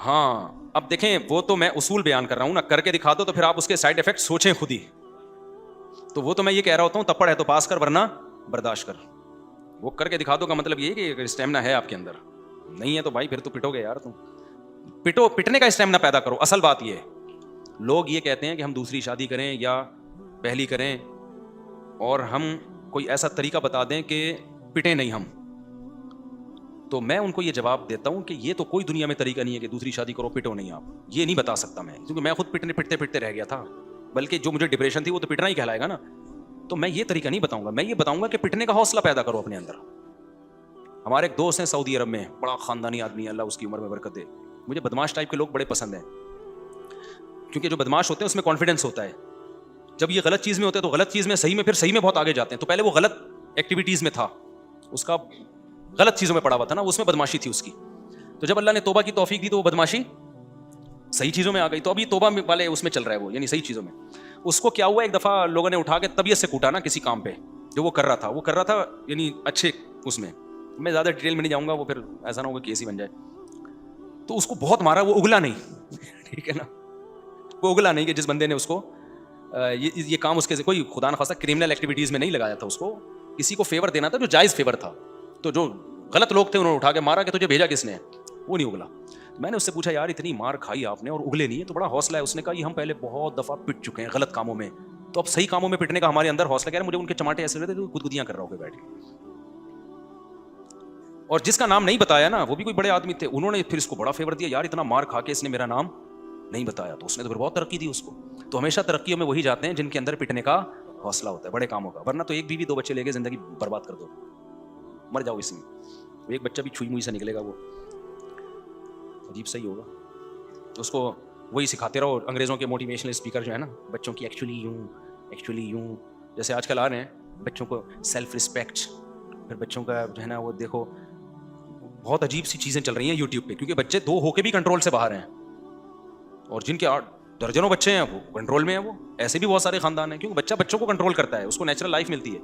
ہاں اب دیکھیں وہ تو میں اصول بیان کر رہا ہوں نا, کر کے دکھا دو تو پھر آپ اس کے سائڈ افیکٹ سوچیں خود ہی. تو وہ تو میں یہ کہہ رہا ہوتا ہوں تب پڑھ ہے تو پاس کر ورنہ برداشت کر. وہ کر کے دکھا دو کا مطلب یہ کہ اسٹیمنا ہے آپ کے اندر, نہیں ہے تو بھائی پھر تو پٹو گے یار تم. پٹو, پٹنے کا اسٹیمنا پیدا کرو. اصل بات یہ ہے, لوگ یہ کہتے ہیں کہ ہم دوسری شادی کریں یا پہلی کریں اور ہم کوئی ایسا طریقہ بتا دیں کہ پٹیں نہیں ہم. تو میں ان کو یہ جواب دیتا ہوں کہ یہ تو کوئی دنیا میں طریقہ نہیں ہے کہ دوسری شادی کرو پٹو نہیں آپ. یہ نہیں بتا سکتا میں, کیونکہ میں خود پٹتے رہ گیا تھا. بلکہ جو مجھے ڈپریشن تھی وہ تو پٹنا ہی کہلائے گا نا. تو میں یہ طریقہ نہیں بتاؤں گا, میں یہ بتاؤں گا کہ پٹنے کا حوصلہ پیدا کرو اپنے اندر. ہمارے ایک دوست ہیں سعودی عرب میں, بڑا خاندانی آدمی ہے, اللہ اس کی عمر میں برکت دے. مجھے بدماش ٹائپ کے لوگ بڑے پسند ہیں, کیونکہ جو بدماش ہوتے ہیں اس میں کانفیڈنس ہوتا ہے. جب یہ غلط چیز میں ہوتے ہیں تو غلط چیز میں صحیح میں, پھر صحیح میں بہت آگے جاتے ہیں. تو پہلے وہ غلط ایکٹیویٹیز میں تھا, اس کا غلط چیزوں میں پڑا ہوا تھا نا, اس میں بدماشی تھی اس کی. تو جب اللہ نے توبہ کی توفیق دی تو وہ بدماشی صحیح چیزوں میں آ گئی. تو اب یہ توبہ والے اس میں چل رہا ہے وہ, یعنی صحیح چیزوں میں. اس کو کیا ہوا, ایک دفعہ لوگوں نے اٹھا کے طبیعت سے کوٹا نا کسی کام پہ جو وہ کر رہا تھا یعنی اچھے اس میں میں زیادہ ڈیٹیل میں نہیں جاؤں گا, وہ پھر ایسا نہ ہوگا کیس ہی بن جائے. تو اس کو بہت مارا, وہ اگلا نہیں. ٹھیک ہے نا, وہ اگلا نہیں کہ جس بندے نے اس کو یہ کام اس کے کوئی خدا نخواستہ کرمنل ایکٹیویٹیز میں نہیں لگایا تھا. اس کو کسی کو فیور دینا تھا جو جائز فیور تھا. تو جو غلط لوگ تھے انہوں نے اٹھا کے مارا کہ تجھے بھیجا کس نے, وہ نہیں اگلا. میں نے اس سے پوچھا یار اتنی مار کھائی آپ نے اور اگلے نہیں ہے تو بڑا حوصلہ ہے. اس نے کہا یہ ہم پہلے بہت دفعہ پٹ چکے ہیں غلط کاموں میں, تو اب صحیح کاموں میں پٹنے کا ہمارے اندر حوصلہ. کہہ رہے مجھے ان کے چماٹے ایسے رہتے تو گدگدیاں کر رہا ہو کے بیٹھ کے. اور جس کا نام نہیں بتایا نا وہ بھی کوئی بڑے آدمی تھے, انہوں نے پھر اس کو بڑا فیور دیا, یار اتنا مار کھا کے اس نے میرا نام نہیں بتایا. تو اس نے تو پھر بہت ترقی دی اس کو. تو ہمیشہ ترقیوں میں وہی جاتے ہیں جن کے اندر پٹنے کا حوصلہ ہوتا ہے بڑے کاموں کا. ورنہ تو ایک بیوی 2 بچے لے کے زندگی برباد کر دو, مر جاؤ اس میں. ایک بچہ بھی چھوئی موئی سے نکلے گا, وہ عجیب صحیح ہوگا. اس کو وہی سکھاتے رہو. انگریزوں کے موٹیویشنل اسپیکر جو ہے نا, بچوں کی ایکچولی یوں جیسے آج کل آ رہے ہیں بچوں کو سیلف رسپیکٹ, پھر بچوں کا جو ہے نا وہ دیکھو بہت عجیب سی چیزیں چل رہی ہیں یوٹیوب پہ, کیونکہ بچے 2 ہو کے بھی کنٹرول سے باہر ہیں, اور جن کے 8 درجنوں بچے ہیں وہ کنٹرول میں ہیں. وہ ایسے بھی بہت سارے خاندان ہیں, کیونکہ بچہ بچوں کو کنٹرول کرتا ہے, اس کو نیچرل لائف ملتی ہے.